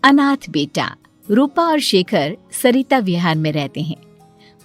अनाथ बेटा। रूपा और शेखर सरिता विहार में रहते हैं।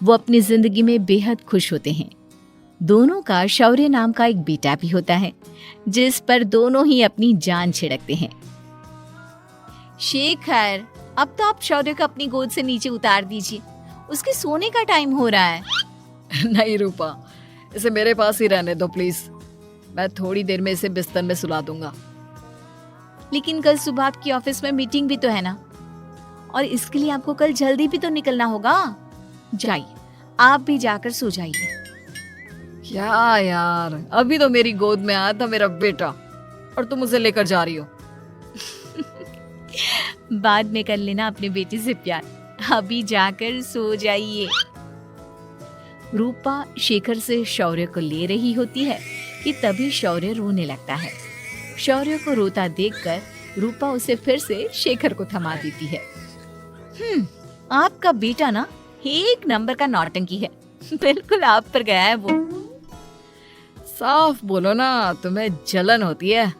वो अपनी जिंदगी में बेहद खुश होते हैं। दोनों का शौर्य नाम का एक बेटा भी होता है, जिस पर दोनों ही अपनी जान छिड़कते हैं। शेखर, अब तो आप शौर्य को अपनी गोद से नीचे उतार दीजिए, उसके सोने का टाइम हो रहा है। नहीं रूपा, इसे मेरे पास ही रहने दो प्लीज। मैं थोड़ी देर में इसे बिस्तर में सुला दूंगा। लेकिन कल सुबह आपकी ऑफिस में मीटिंग भी तो है ना, और इसके लिए आपको कल जल्दी भी तो निकलना होगा। जाइए, आप भी जाकर सो जाइए। क्या यार, अभी तो मेरी गोद में आया था मेरा बेटा और तुम उसे लेकर जा रही हो। बाद में कर लेना अपने बेटे से प्यार, अभी जाकर सो जाइए। रूपा शेखर से शौर्य को ले रही होती है कि तभी शौर्य रोने लगता है। शौर्य को रोता देखकर रूपा उसे फिर से शेखर को थमा देती है। आपका बेटा ना एक नंबर का नौटंकी है, बिल्कुल आप पर गया है वो। साफ बोलो ना, तुम्हें जलन होती है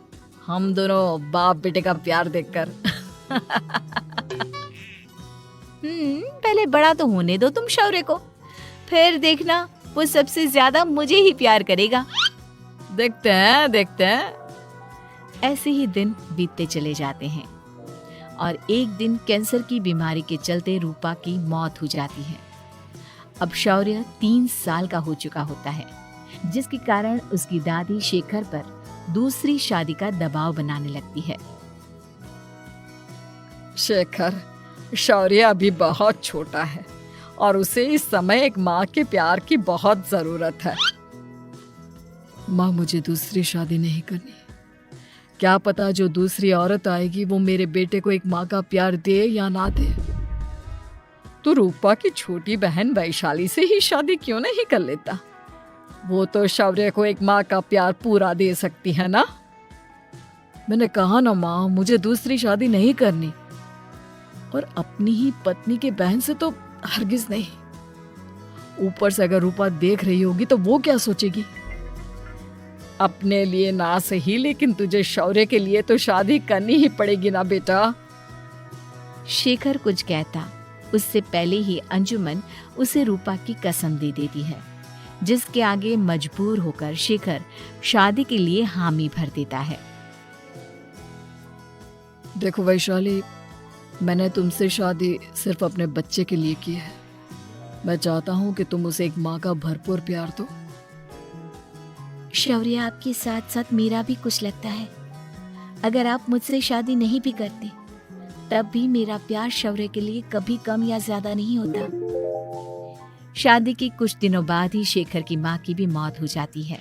हम दोनों बाप बेटे का प्यार देखकर। पहले बड़ा तो होने दो तुम शौर्य को, फिर देखना वो सबसे ज्यादा मुझे ही प्यार करेगा। देखते हैं। ऐसे ही दिन बीतते चले जाते हैं और एक दिन कैंसर की बीमारी के चलते रूपा की मौत हो जाती है। अब शौर्य 3 साल का हो चुका होता है, जिसके कारण उसकी दादी शेखर पर दूसरी शादी का दबाव बनाने लगती है। शेखर, शौर्य अभी बहुत छोटा है और उसे इस समय एक माँ के प्यार की बहुत जरूरत है। माँ, मुझे दूसरी शादी नहीं करनी। क्या पता जो दूसरी औरत आएगी वो मेरे बेटे को एक माँ का प्यार दे या ना दे। तो रूपा की छोटी बहन वैशाली से ही शादी क्यों नहीं कर लेता? वो तो शौर्य को एक माँ का प्यार पूरा दे सकती है ना। मैंने कहा ना माँ, मुझे दूसरी शादी नहीं करनी, और अपनी ही पत्नी के बहन से तो हरगिज नहीं। ऊपर से अगर रूपा देख रही होगी तो वो क्या सोचेगी? अपने लिए ना सही, लेकिन तुझे शौर्य के लिए तो शादी करनी ही पड़ेगी ना बेटा। शेखर कुछ कहता उससे पहले ही अंजुमन उसे रूपा की कसम दे देती है, जिसके आगे मजबूर होकर शेखर शादी के लिए हामी भर देता है। देखो वैशाली, मैंने तुमसे शादी सिर्फ अपने बच्चे के लिए की है। मैं चाहता हूँ कि तुम उसे एक माँ का भरपूर प्यार दो। शौर्य, आपके साथ साथ मेरा भी कुछ लगता है। अगर आप मुझसे शादी नहीं भी करते, तब भी मेरा प्यार शौर्य के लिए कभी कम या ज्यादा नहीं होता। शादी के कुछ दिनों बाद ही शेखर की माँ की भी मौत हो जाती है।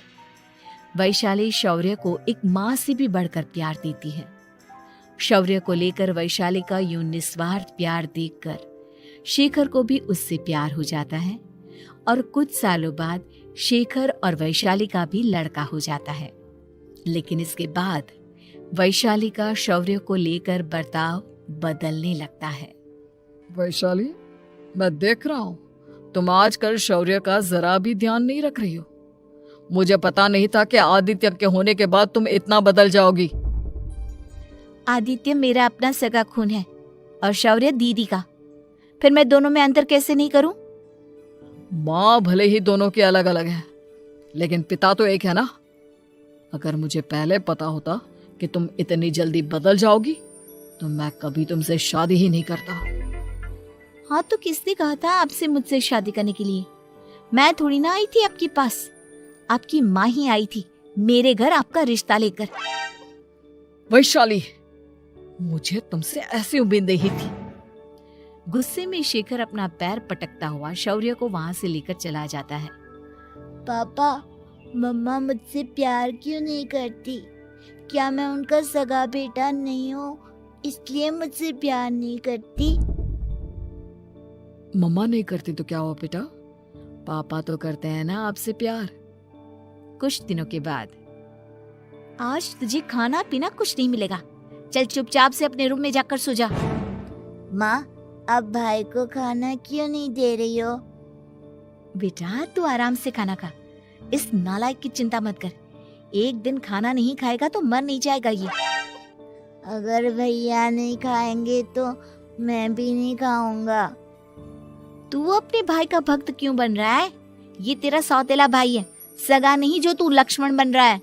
वैशाली शौर्य को एक माँ से भी बढ़कर प्यार देती है। शौर्य को लेकर वैशाली का यूं निस्वार्थ प्यार देखकर शेखर को भी उससे प्यार हो जाता है, और कुछ सालों बाद शेखर और वैशाली का भी लड़का हो जाता है। लेकिन इसके बाद वैशाली का शौर्य को लेकर बर्ताव बदलने लगता है। वैशाली, मैं देख रहा हूँ तुम आजकल शौर्य का जरा भी ध्यान नहीं रख रही हो। मुझे पता नहीं था कि आदित्य के होने के बाद तुम इतना बदल जाओगी। आदित्य मेरा अपना सगा खून है और शौर्य दीदी का, फिर मैं दोनों में अंतर कैसे नहीं करूं? माँ भले ही दोनों की अलग अलग है, लेकिन पिता तो एक है ना। अगर मुझे पहले पता होता कि तुम इतनी जल्दी बदल जाओगी तो मैं कभी तुमसे शादी ही नहीं करता। हाँ, तो किसने कहा था आपसे मुझसे शादी करने के लिए? मैं थोड़ी ना आई थी आपके पास, आपकी माँ ही आई थी मेरे घर आपका रिश्ता लेकर। वैशाली, मुझे तुमसे ऐसी उम्मीद नहीं थी। गुस्से में शेखर अपना पैर पटकता हुआ शौर्य को वहां से लेकर चला जाता है। पापा, मम्मा मुझसे प्यार क्यों नहीं करती? क्या मैं उनका सगा बेटा नहीं हूँ, इसलिए मुझसे प्यार नहीं करती? मम्मा नहीं करती तो क्या हुआ बेटा, पापा तो करते हैं ना आपसे प्यार। कुछ दिनों के बाद, आज तुझे खाना पीना कुछ नहीं मिलेगा, चल चुपचाप से अपने रूम में जाकर सो जा। माँ, अब भाई को खाना क्यों नहीं दे रही हो? बेटा, तू आराम से खाना खा, इस नालायक की चिंता मत कर। एक दिन खाना नहीं खाएगा तो मर नहीं जाएगा ये। अगर भैया नहीं खाएंगे तो मैं भी नहीं खाऊंगा। तू अपने भाई का भक्त क्यों बन रहा है? ये तेरा सौतेला भाई है, सगा नहीं जो तू लक्ष्मण बन रहा है।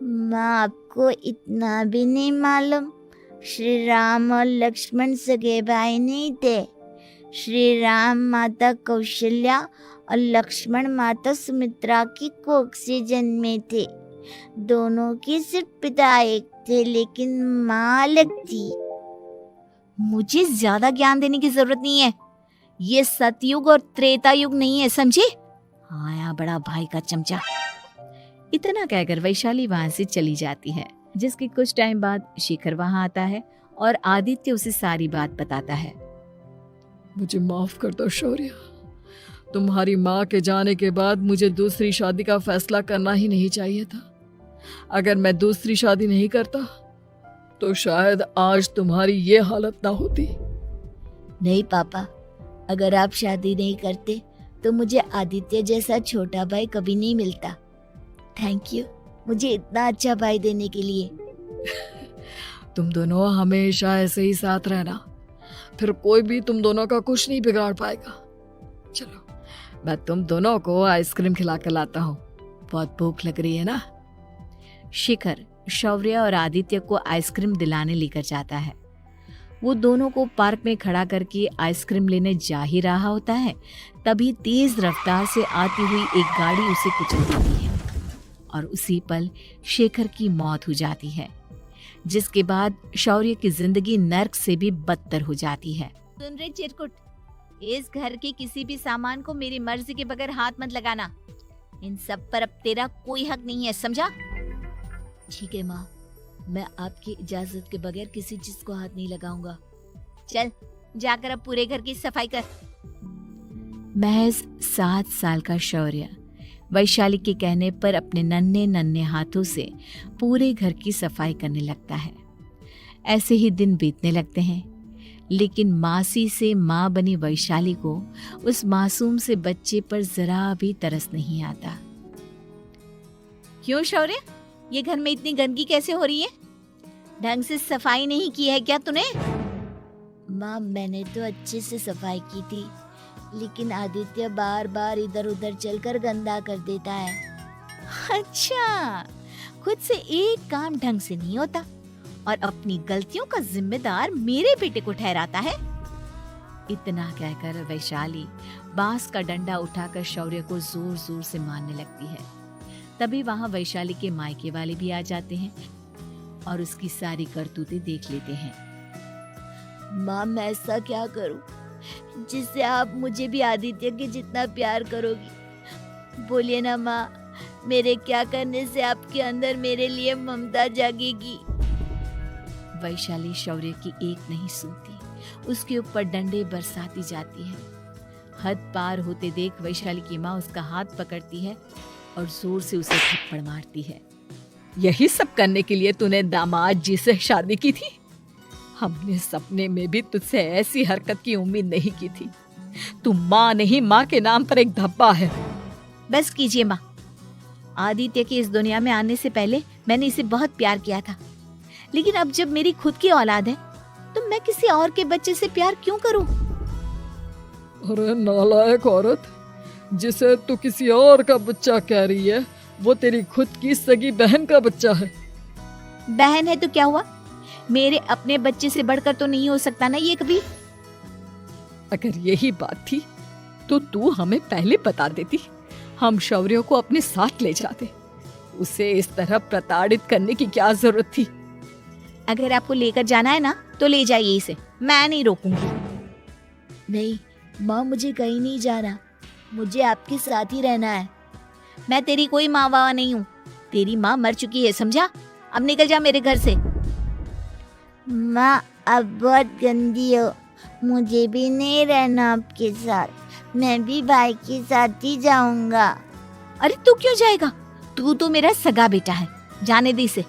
माँ, आपको इतना भी नहीं मालूम? श्री राम और लक्ष्मण सगे भाई नहीं थे। श्री राम माता कौशल्या और लक्ष्मण माता सुमित्रा की कोख से जन्मे थे। दोनों की सिर्फ पिता एक थे, लेकिन माँ अलग थी। मुझे ज्यादा ज्ञान देने की जरूरत नहीं है। ये सतयुग और त्रेता युग नहीं है, समझे? आया बड़ा भाई का चमचा। इतना कहकर वैशाली वहां से चली जाती है, जिसके कुछ टाइम बाद शेखर वहां आता है और आदित्य उसे सारी बात बताता है। मुझे माफ कर दो शौर्य। तुम्हारी माँ के जाने के बाद मुझे दूसरी शादी का फैसला करना ही नहीं चाहिए था। अगर मैं दूसरी शादी नहीं करता तो शायद आज तुम्हारी ये हालत ना होती। नहीं पापा, अगर आप शादी नहीं करते तो मुझे आदित्य जैसा छोटा भाई कभी नहीं मिलता। थैंक यू मुझे इतना अच्छा भाई देने के लिए। तुम दोनों हमेशा ऐसे ही साथ रहना, फिर कोई भी तुम दोनों का कुछ नहीं बिगाड़ पाएगा। चलो, मैं तुम दोनों को आइसक्रीम खिला कर लाता हूँ, बहुत भूख लग रही है ना। शिखर शौर्य और आदित्य को आइसक्रीम दिलाने लेकर जाता है। वो दोनों को पार्क में खड़ा करके आइसक्रीम लेने जा ही रहा होता है, तभी तेज रफ्तार से आती हुई एक गाड़ी उसे कुचल देती है और उसी पल शेखर की मौत हो जाती है, जिसके बाद शौर्य की जिंदगी नर्क से भी बदतर हो जाती है। सुन रे चिरकुट, इस घर के किसी भी सामान को मेरी मर्जी के बगैर हाथ मत लगाना। इन सब पर अब तेरा कोई हक नहीं है, समझा? ठीक है माँ, मैं आपकी इजाजत के बगैर किसी चीज को हाथ नहीं लगाऊंगा। चल जाकर अब पूरे घर की सफाई कर। महज 7 साल का शौर्य वैशाली के कहने पर अपने नन्हे नन्हे हाथों से पूरे घर की सफाई करने लगता है। ऐसे ही दिन बीतने लगते हैं, लेकिन मासी से माँ बनी वैशाली को उस मासूम से बच्चे पर जरा भी तरस नहीं आता। क्यों शौर्य, ये घर में इतनी गंदगी कैसे हो रही है? ढंग से सफाई नहीं की है क्या तूने? माँ, मैंने तो अच्छे से सफाई की थी, लेकिन आदित्य बार बार इधर उधर चलकर गंदा कर देता है। अच्छा, खुद से एक काम ढंग से नहीं होता और अपनी गलतियों का जिम्मेदार मेरे बेटे को ठहराता है। इतना कहकर वैशाली बांस का डंडा उठाकर शौर्य को जोर जोर से मारने लगती है। तभी वहां वैशाली के मायके वाले भी आ जाते हैं और उसकी सारी करतूतें देख लेते हैं। माँ, मैं ऐसा क्या करूं जिससे आप मुझे भी आदित्य के जितना प्यार करोगी? बोलिए ना माँ, मेरे क्या करने से आपके अंदर मेरे लिए ममता जागेगी? वैशाली शौर्य की एक नहीं सुनती, उसके ऊपर डंडे बरसाती जाती है। हद पार होते देख वैशाली की माँ उसका हाथ पकड़ती है और जोर से उसे थप्पड़ मारती है। यही सब करने के लिए तूने दामाद जी से शादी की थी? हमने सपने में भी तुझसे ऐसी हरकत की उम्मीद नहीं की थी। तू माँ नहीं, माँ के नाम पर एक धब्बा है। बस कीजिए माँ, आदित्य के इस दुनिया में आने से पहले मैंने इसे बहुत प्यार किया था, लेकिन अब जब मेरी खुद की औलाद है तो मैं किसी और के बच्चे से प्यार क्यों करूं? अरे नालायक औरत, जिसे तू किसी और का बच्चा कह रही है, वो तेरी खुद की सगी बहन का बच्चा है। बहन है तो क्या हुआ? मेरे अपने बच्चे से बढ़कर तो नहीं हो सकता ना ये कभी। अगर यही बात थी तो तू हमें पहले बता देती, हम शौर्य को अपने साथ ले जाते। उसे इस तरह प्रताड़ित करने की क्या जरूरत थी? अगर आपको लेकर जाना है ना तो ले जाइए इसे, मैं नहीं रोकूंगी। नहीं माँ, मुझे कहीं नहीं जाना, मुझे आपके साथ ही रहना है। मैं तेरी कोई माँ वावा नहीं हूँ, तेरी माँ मर चुकी है, समझा? अब निकल जा मेरे घर से। माँ, अब बहुत गंदी हो, मुझे भी नहीं रहना आपके साथ, मैं भी भाई के साथ ही जाऊंगा। अरे तू क्यों जाएगा? तू तो मेरा सगा बेटा है, जाने दे इसे।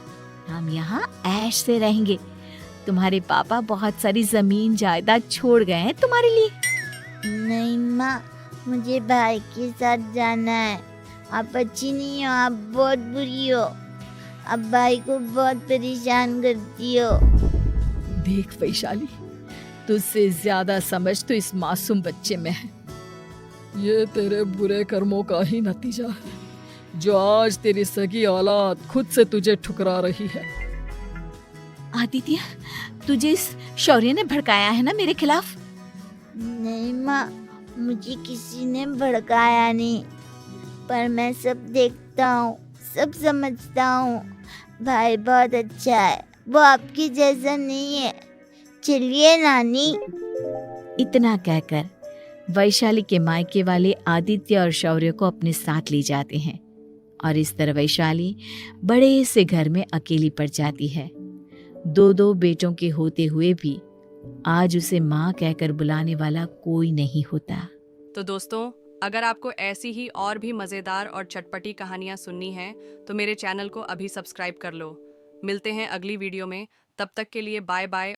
हम यहाँ ऐश से रहेंगे। तुम्हारे पापा बहुत सारी जमीन जायदाद छोड़ गए हैं तुम्हारे लिए। नहीं माँ, मुझे भाई के साथ जाना है। आप अच्छी नहीं हो, आप बहुत बुरी हो। अब भाई को बहुत परेशान करती हो। देख वैशाली, तुझसे ज्यादा समझ तो इस मासूम बच्चे में है। ये तेरे बुरे कर्मों का ही नतीजा है जो आज तेरी सगी औलाद खुद से तुझे ठुकरा रही है। आदित्य, तुझे इस शौर्य ने भड़काया है ना मेरे खिलाफ? नहीं माँ, मुझे किसी ने भड़काया नहीं, पर मैं सब देखता हूँ, सब समझता हूँ। भाई बहुत अच्छा है, वो आपकी जैसा नहीं है। चलिए नानी। इतना कहकर वैशाली के मायके वाले आदित्य और शौर्य को अपने साथ ले जाते हैं और इस तरह वैशाली बड़े से घर में अकेली पड़ जाती है। दो बेटों के होते हुए भी आज उसे माँ कहकर बुलाने वाला कोई नहीं होता। तो दोस्तों, अगर आपको ऐसी ही और भी मज़ेदार और चटपटी कहानियाँ सुननी हैं तो मेरे चैनल को अभी सब्सक्राइब कर लो। मिलते हैं अगली वीडियो में, तब तक के लिए बाय बाय।